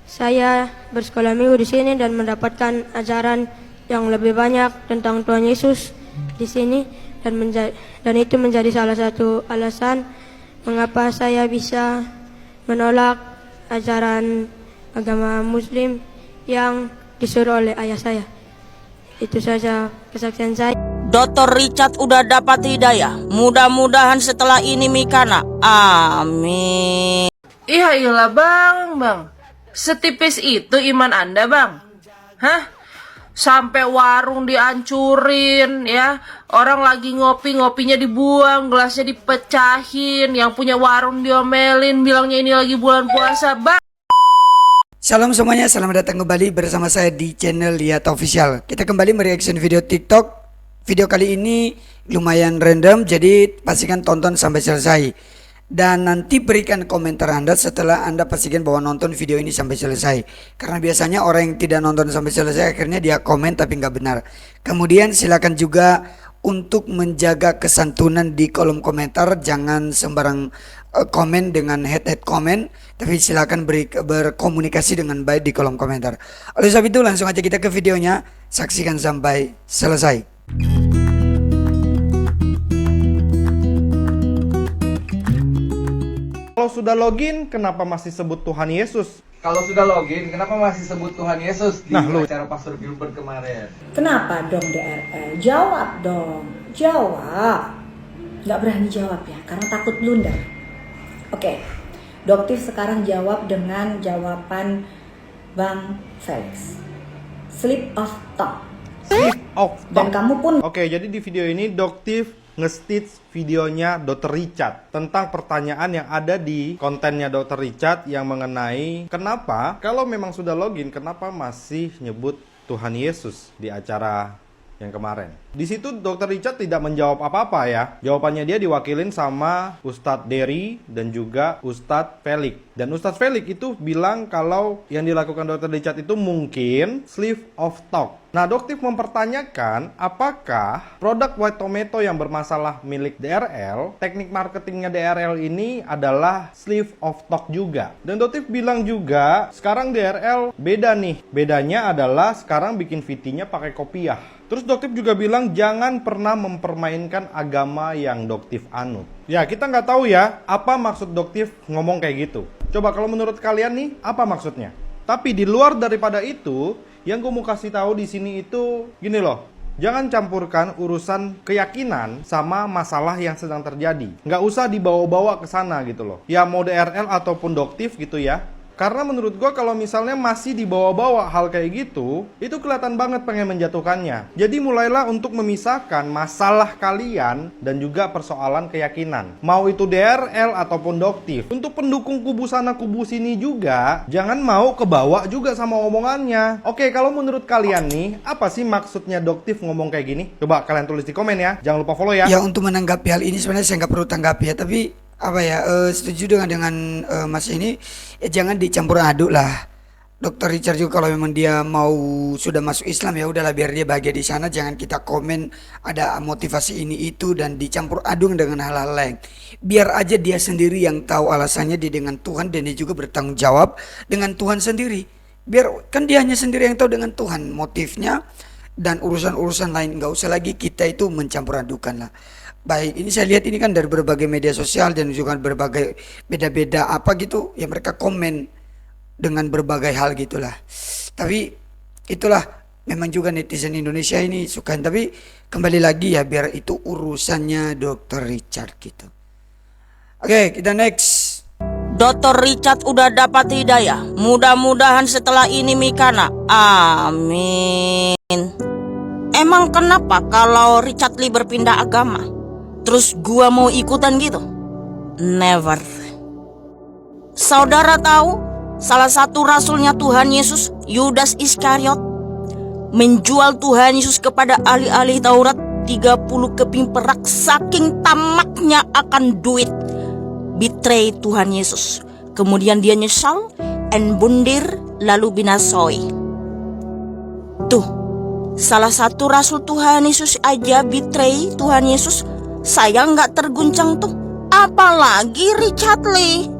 Saya bersekolah minggu di sini dan mendapatkan ajaran yang lebih banyak tentang Tuhan Yesus di sini dan itu menjadi salah satu alasan mengapa saya bisa menolak ajaran agama Muslim yang disuruh oleh ayah saya. Itu saja kesaksian saya. Dr. Richard udah dapat hidayah. Mudah-mudahan setelah ini Mikana. Amin. Iya iyalah bang. Setipis itu iman Anda bang. Hah? Sampai warung dihancurin ya. Orang lagi ngopi, ngopinya dibuang, gelasnya dipecahin. Yang punya warung diomelin, bilangnya ini lagi bulan puasa bang. Salam semuanya, selamat datang kembali bersama saya di channel Lihat Official. Kita kembali mereaction video TikTok. Video kali ini lumayan random, jadi pastikan tonton sampai selesai. Dan nanti berikan komentar Anda setelah Anda pastikan bahwa nonton video ini sampai selesai. Karena biasanya orang yang tidak nonton sampai selesai akhirnya dia komen tapi nggak benar. Kemudian silakan juga untuk menjaga kesantunan di kolom komentar. Jangan sembarang komen dengan head komen, tapi silakan berkomunikasi dengan baik di kolom komentar. Oleh sebab itu langsung aja kita ke videonya. Saksikan sampai selesai. Kalau sudah login, kenapa masih sebut Tuhan Yesus? Kalau sudah login, kenapa masih sebut Tuhan Yesus di Nah, lu- acara Pastor Gilbert kemarin? Kenapa dong DRL? Jawab dong, jawab. Nggak berani jawab ya, karena takut blunder. Oke, Doktif sekarang jawab dengan jawaban Bang Felix. Slip of tongue. Slip of Dan tongue. kamu pun Oke, jadi di video ini Doktif nge-stitch videonya Dr. Richard tentang pertanyaan yang ada di kontennya Dr. Richard yang mengenai kenapa kalau memang sudah login, kenapa masih nyebut Tuhan Yesus di acara yang kemarin. Di situ Dr. Richard tidak menjawab apa-apa ya. Jawabannya dia diwakilin sama Ustadz Derry dan juga Ustadz Felix. Dan Ustadz Felix itu bilang kalau yang dilakukan Dr. Richard itu mungkin slip of talk. Nah, Doktif mempertanyakan apakah produk White Tomato yang bermasalah milik DRL, teknik marketingnya DRL ini adalah slip of talk juga. Dan Doktif bilang juga sekarang DRL beda nih. Bedanya adalah sekarang bikin VT-nya pakai kopiah. Terus Doktif juga bilang jangan pernah mempermainkan agama yang Doktif anut. Ya, kita nggak tahu ya apa maksud Doktif ngomong kayak gitu. Coba kalau menurut kalian nih, apa maksudnya? Tapi di luar daripada itu, yang gue mau kasih tahu di sini itu gini loh. Jangan campurkan urusan keyakinan sama masalah yang sedang terjadi. Nggak usah dibawa-bawa ke sana gitu loh. Ya mau DRL ataupun Doktif gitu ya. Karena menurut gue kalau misalnya masih dibawa-bawa hal kayak gitu, itu kelihatan banget pengen menjatuhkannya. Jadi mulailah untuk memisahkan masalah kalian dan juga persoalan keyakinan. Mau itu DRL ataupun Doktif. Untuk pendukung kubu sana kubu sini juga, jangan mau kebawa juga sama omongannya. Oke, kalau menurut kalian nih, apa sih maksudnya Doktif ngomong kayak gini? Coba kalian tulis di komen ya. Jangan lupa follow ya. Ya, untuk menanggapi hal ini sebenarnya saya nggak perlu tanggapi ya, tapi apa ya, setuju dengan Mas ini, jangan dicampur aduk lah. Dr. Richard juga kalau memang dia mau sudah masuk Islam ya udahlah biar dia bahagia di sana, jangan kita komen ada motivasi ini itu dan dicampur aduk dengan hal-hal lain. Biar aja dia sendiri yang tahu alasannya dia dengan Tuhan dan dia juga bertanggung jawab dengan Tuhan sendiri. Biar kan dia hanya sendiri yang tahu dengan Tuhan motifnya dan urusan-urusan lain, nggak usah lagi kita itu mencampur adukan lah. Baik, ini saya lihat ini kan dari berbagai media sosial dan juga berbagai beda-beda apa gitu ya, mereka komen dengan berbagai hal gitulah. Tapi itulah memang juga netizen Indonesia ini sukain, tapi kembali lagi ya biar itu urusannya Dr. Richard gitu. Oke, kita next. Dr. Richard udah dapat hidayah. Mudah-mudahan setelah ini Mikana. Amin. Emang kenapa kalau Richard Lee berpindah agama, terus gua mau ikutan gitu? Never. Saudara tahu salah satu rasulnya Tuhan Yesus, Yudas Iskariot, menjual Tuhan Yesus kepada ahli-ahli Taurat 30 keping perak saking tamaknya akan duit. Betray Tuhan Yesus. Kemudian dia nyesal and bundir lalu binasoi. Tuh, salah satu rasul Tuhan Yesus aja betray Tuhan Yesus, saya nggak terguncang tuh. Apalagi Richard Lee.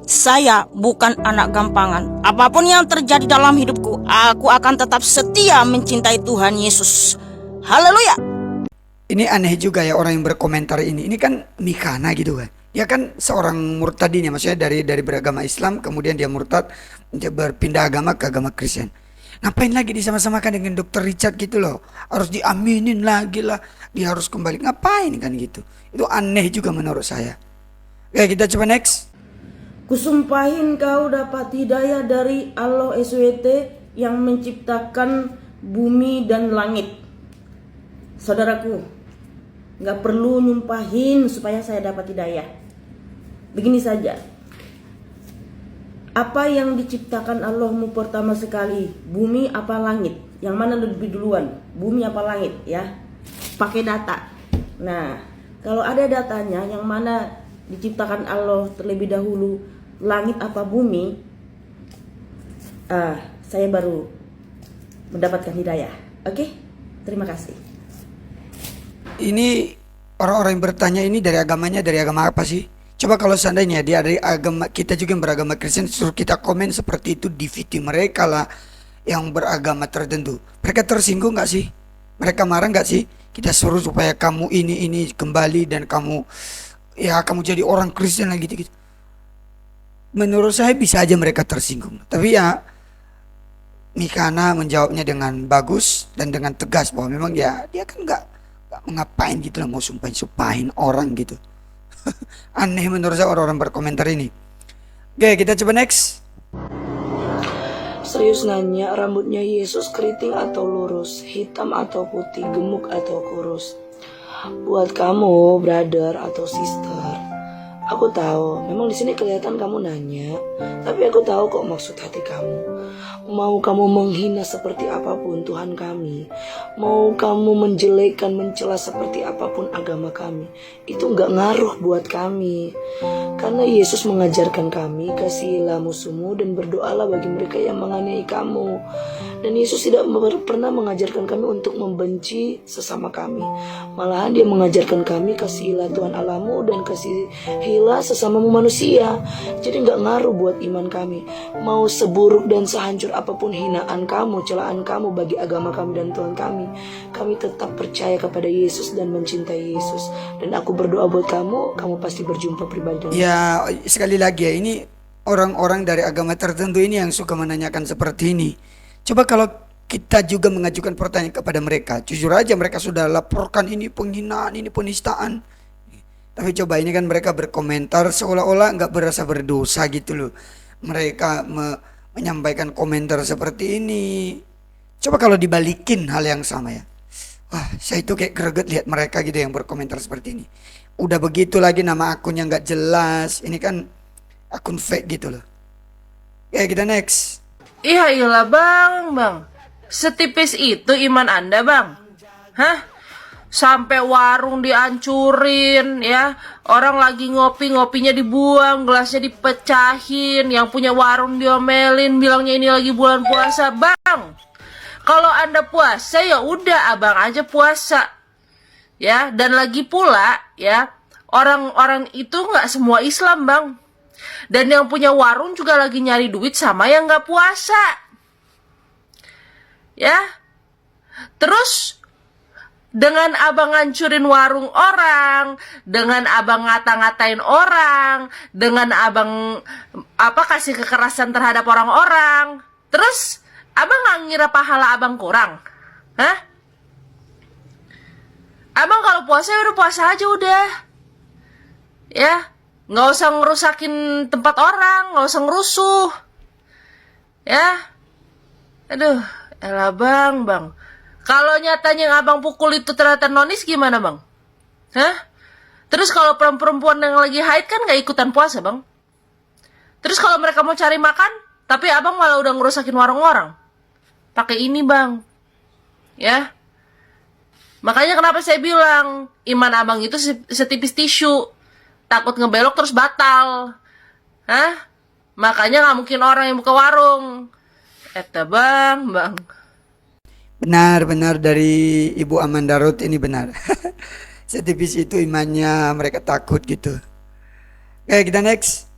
Saya bukan anak gampangan. Apapun yang terjadi dalam hidupku, aku akan tetap setia mencintai Tuhan Yesus. Haleluya. Ini aneh juga ya orang yang berkomentar ini. Ini kan Mikana gitu kan. Dia kan seorang murtad ini, maksudnya dari beragama Islam kemudian dia murtad, dia berpindah agama ke agama Kristen. Ngapain lagi disama-samakan dengan Dr. Richard gitu loh? Harus diaminin lagi lah. Dia harus kembali. Ngapain kan gitu? Itu aneh juga menurut saya. Oke, kita coba next. Kusumpahin kau dapat hidayah dari Allah SWT yang menciptakan bumi dan langit. Saudaraku, gak perlu nyumpahin supaya saya dapat hidayah. Begini saja. Apa yang diciptakan Allahmu pertama sekali? Bumi apa langit? Yang mana lebih duluan? Bumi apa langit ya? Pakai data. Nah, kalau ada datanya yang mana diciptakan Allah terlebih dahulu, langit apa bumi, saya baru mendapatkan hidayah. Oke? Terima kasih. Ini orang-orang yang bertanya ini dari agamanya, dari agama apa sih? Coba kalau seandainya dia dari agama, kita juga yang beragama Kristen, suruh kita komen seperti itu di video mereka lah yang beragama tertentu. Mereka tersinggung gak sih? Mereka marah gak sih? Kita suruh supaya kamu ini kembali dan kamu jadi orang Kristen lagi gitu. Menurut saya bisa aja mereka tersinggung. Tapi ya Mikana menjawabnya dengan bagus dan dengan tegas bahwa memang ya dia kan nggak ngapain gitu lah, mau sumpahin orang gitu. Aneh menurut saya orang-orang berkomentar ini. Oke, kita coba next. Serius nanya, rambutnya Yesus keriting atau lurus, hitam atau putih, gemuk atau kurus? Buat kamu, brother atau sister, aku tahu, memang di sini kelihatan kamu nanya, tapi aku tahu kok maksud hati kamu. Mau kamu menghina seperti apapun Tuhan kami, mau kamu menjelekkan, mencela seperti apapun agama kami, itu nggak ngaruh buat kami. Karena Yesus mengajarkan kami, kasihilah musuhmu dan berdoalah bagi mereka yang menganiaya kamu. Dan Yesus tidak pernah mengajarkan kami untuk membenci sesama kami. Malahan dia mengajarkan kami, kasihilah Tuhan Allahmu dan kasihilah sesamamu manusia. Jadi nggak ngaruh buat iman kami. Mau seburuk dan sehancur apapun hinaan kamu, celaan kamu bagi agama kami dan Tuhan kami tetap percaya kepada Yesus dan mencintai Yesus. Dan aku berdoa buat kamu pasti berjumpa pribadi dengan Ya, sekali lagi ya, ini orang-orang dari agama tertentu ini yang suka menanyakan seperti ini. Coba kalau kita juga mengajukan pertanyaan kepada mereka, jujur aja mereka sudah laporkan ini penghinaan, ini penistaan. Tapi coba ini kan mereka berkomentar seolah-olah nggak berasa berdosa gitu loh. Mereka menyampaikan komentar seperti ini. Coba kalau dibalikin hal yang sama ya. Wah, saya itu kayak greget lihat mereka gitu yang berkomentar seperti ini. Udah begitu lagi nama akunnya nggak jelas. Ini kan akun fake gitu loh. Ya, kita next. Iya iyalah bang. Setipis itu iman Anda bang? Hah? Sampai warung dihancurin ya. Orang lagi ngopinya dibuang, gelasnya dipecahin, yang punya warung diomelin, bilangnya ini lagi bulan puasa. Bang, kalau Anda puasa ya udah abang aja puasa. Ya, dan lagi pula ya, orang-orang itu nggak semua Islam bang. Dan yang punya warung juga lagi nyari duit sama yang nggak puasa. Ya, terus dengan abang ngancurin warung orang, dengan abang ngata-ngatain orang, dengan abang kasih kekerasan terhadap orang-orang, terus abang nggak ngira pahala abang kurang, hah? Abang kalau puasa ya udah puasa aja udah, ya, nggak usah ngerusakin tempat orang, nggak usah ngerusuh, ya, aduh, elah bang. Kalau nyatanya yang abang pukul itu ternyata nonis gimana bang? Hah? Terus kalau perempuan yang lagi haid kan gak ikutan puasa bang? Terus kalau mereka mau cari makan, tapi abang malah udah ngerusakin warung orang. Pakai ini bang. Ya. Makanya kenapa saya bilang, iman abang itu setipis tisu. Takut ngebelok terus batal. Hah? Makanya gak mungkin orang yang buka warung. Eta bang. Benar dari Ibu Amanda Ruth ini benar. Setipis itu imannya, mereka takut gitu. Oke, kita next.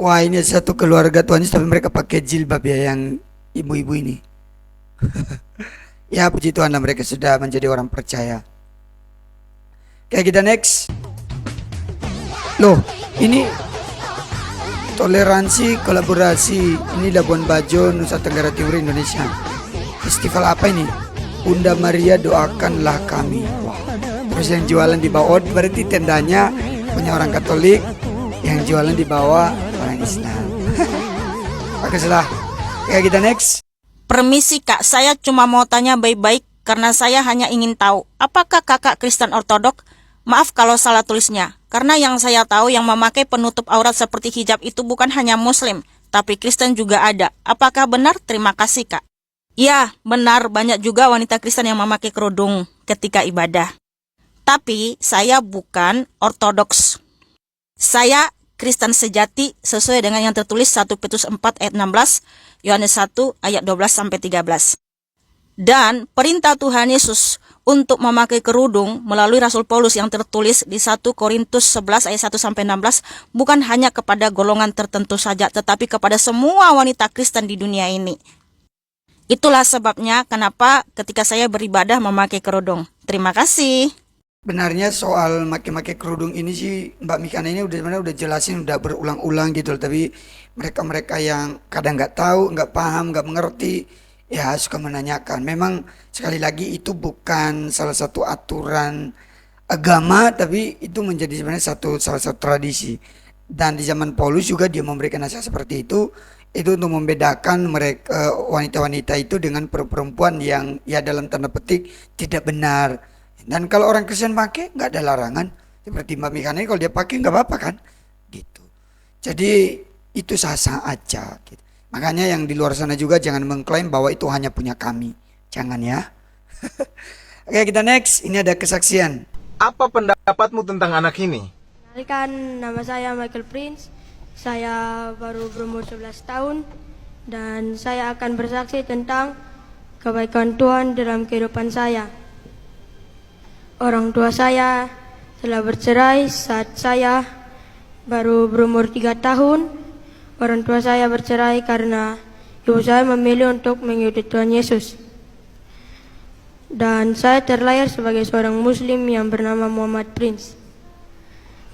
Wah, ini satu keluarga Tuhan Yesus tapi mereka pakai jilbab ya, yang ibu-ibu ini. Ya puji Tuhan lah, mereka sudah menjadi orang percaya. Kayak kita next. Loh, ini toleransi, kolaborasi. Ini Labuan Bajo, Nusa Tenggara Timur, Indonesia. Festival apa ini? Bunda Maria doakanlah kami. Wah. Terus yang jualan di bawah, berarti tendanya punya orang Katolik, yang jualan di bawah orang Islam. Baguslah. Kayak kita next. Permisi kak, saya cuma mau tanya baik-baik karena saya hanya ingin tahu, apakah kakak Kristen Ortodok? Maaf kalau salah tulisnya, karena yang saya tahu yang memakai penutup aurat seperti hijab itu bukan hanya Muslim, tapi Kristen juga ada. Apakah benar? Terima kasih kak. Ya, benar, banyak juga wanita Kristen yang memakai kerudung ketika ibadah. Tapi saya bukan Ortodoks. Saya Kristen sejati sesuai dengan yang tertulis 1 Petrus 4 ayat 16, Yohanes 1 ayat 12-13. Dan perintah Tuhan Yesus untuk memakai kerudung melalui Rasul Paulus yang tertulis di 1 Korintus 11 ayat 1-16 bukan hanya kepada golongan tertentu saja, tetapi kepada semua wanita Kristen di dunia ini. Itulah sebabnya kenapa ketika saya beribadah memakai kerudung. Terima kasih. Benarnya soal make-make kerudung ini sih Mbak Mikana ini sebenarnya udah jelasin, udah berulang-ulang gitu loh. Tapi mereka-mereka yang kadang nggak tahu, nggak paham, nggak mengerti, ya suka menanyakan. Memang sekali lagi itu bukan salah satu aturan agama, tapi itu menjadi sebenarnya salah satu tradisi. Dan di zaman Paulus juga dia memberikan nasihat seperti itu untuk membedakan mereka wanita-wanita itu dengan perempuan yang ya dalam tanda petik tidak benar. Dan kalau orang Kristen pakai nggak ada larangan, seperti Mbak Mikana ini kalau dia pakai nggak apa-apa kan, gitu. Jadi itu sah-sah aja. Gitu. Makanya yang di luar sana juga jangan mengklaim bahwa itu hanya punya kami, jangan ya. Oke kita next, ini ada kesaksian. Apa pendapatmu tentang anak ini? Kenalkan, nama saya Michael Prince. Saya baru berumur 11 tahun dan saya akan bersaksi tentang kebaikan Tuhan dalam kehidupan saya. Orang tua saya telah bercerai saat saya baru berumur 3 tahun. Orang tua saya bercerai karena ibu saya memilih untuk mengikuti Tuhan Yesus. Dan saya terlahir sebagai seorang Muslim yang bernama Muhammad Prince.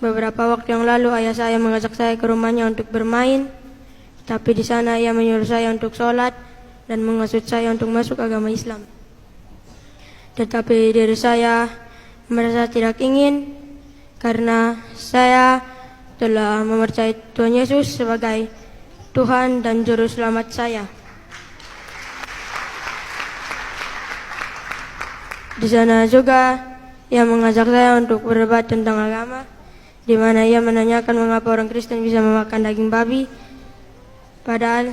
Beberapa waktu yang lalu ayah saya mengajak saya ke rumahnya untuk bermain, tapi di sana ia menyuruh saya untuk sholat dan menghasut saya untuk masuk agama Islam. Tetapi diri saya merasa tidak ingin karena saya telah mempercayai Tuhan Yesus sebagai Tuhan dan Juru Selamat saya. Di sana juga ia mengajak saya untuk berdebat tentang agama, di mana ia menanyakan mengapa orang Kristen bisa memakan daging babi. Padahal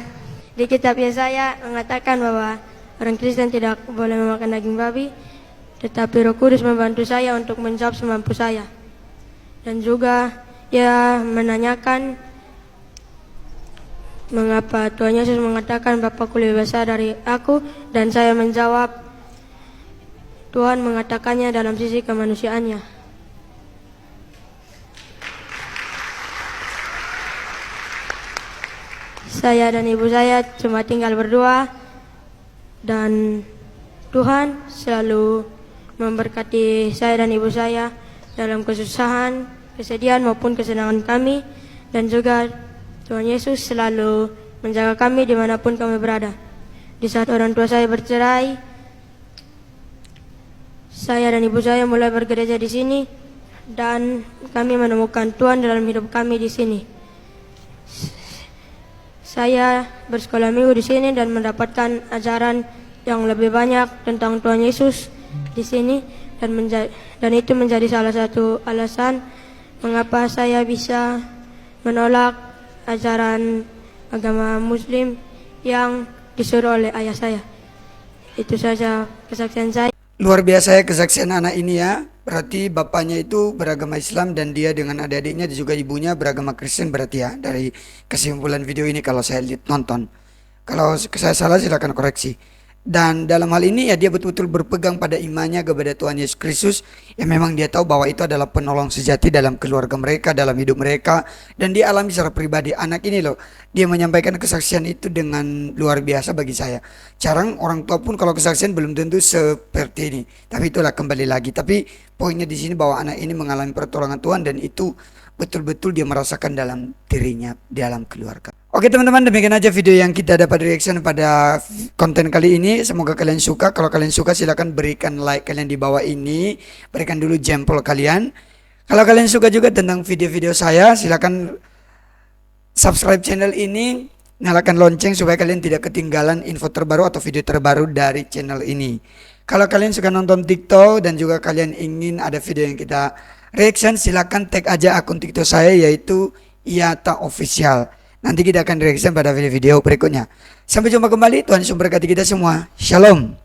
di kitab Yesaya mengatakan bahwa orang Kristen tidak boleh memakan daging babi. Tetapi Roh Kudus membantu saya untuk menjawab semampu saya. Dan juga ia menanyakan mengapa Tuhan Yesus mengatakan Bapakku lebih besar dari aku, dan saya menjawab Tuhan mengatakannya dalam sisi kemanusiaannya. Saya dan ibu saya cuma tinggal berdua dan Tuhan selalu memberkati saya dan ibu saya dalam kesusahan, kesedihan maupun kesenangan kami, dan juga Tuhan Yesus selalu menjaga kami dimanapun kami berada. Di saat orang tua saya bercerai, saya dan ibu saya mulai bergereja di sini dan kami menemukan Tuhan dalam hidup kami di sini. Saya bersekolah minggu di sini dan mendapatkan ajaran yang lebih banyak tentang Tuhan Yesus di sini, dan itu menjadi salah satu alasan mengapa saya bisa menolak ajaran agama Muslim yang disuruh oleh ayah saya. Itu saja kesaksian saya. Luar biasa ya kesaksian anak ini ya. Berarti bapaknya itu beragama Islam dan dia dengan adik-adiknya dan juga ibunya beragama Kristen berarti ya. Dari kesimpulan video ini kalau saya lihat nonton. Kalau saya salah silakan koreksi. Dan dalam hal ini ya dia betul-betul berpegang pada imannya kepada Tuhan Yesus Kristus. Ya memang dia tahu bahwa itu adalah penolong sejati dalam keluarga mereka, dalam hidup mereka. Dan dia alami secara pribadi. Anak ini loh, dia menyampaikan kesaksian itu dengan luar biasa bagi saya. Jarang orang tua pun kalau kesaksian belum tentu seperti ini. Tapi itulah kembali lagi. Tapi poinnya di sini bahwa anak ini mengalami pertolongan Tuhan dan itu betul-betul dia merasakan dalam dirinya, dalam keluarga. Oke teman-teman, demikian aja video yang kita dapat reaction pada konten kali ini. Semoga kalian suka. Kalau kalian suka silahkan berikan like kalian di bawah ini. Berikan dulu jempol kalian. Kalau kalian suka juga tentang video-video saya, silahkan subscribe channel ini. Nyalakan lonceng supaya kalian tidak ketinggalan info terbaru atau video terbaru dari channel ini. Kalau kalian suka nonton TikTok dan juga kalian ingin ada video yang kita reaction, silahkan tag aja akun TikTok saya yaitu Iyata Official. Nanti kita akan reaction pada video-video berikutnya. Sampai jumpa kembali. Tuhan Yesus memberkati kita semua. Shalom.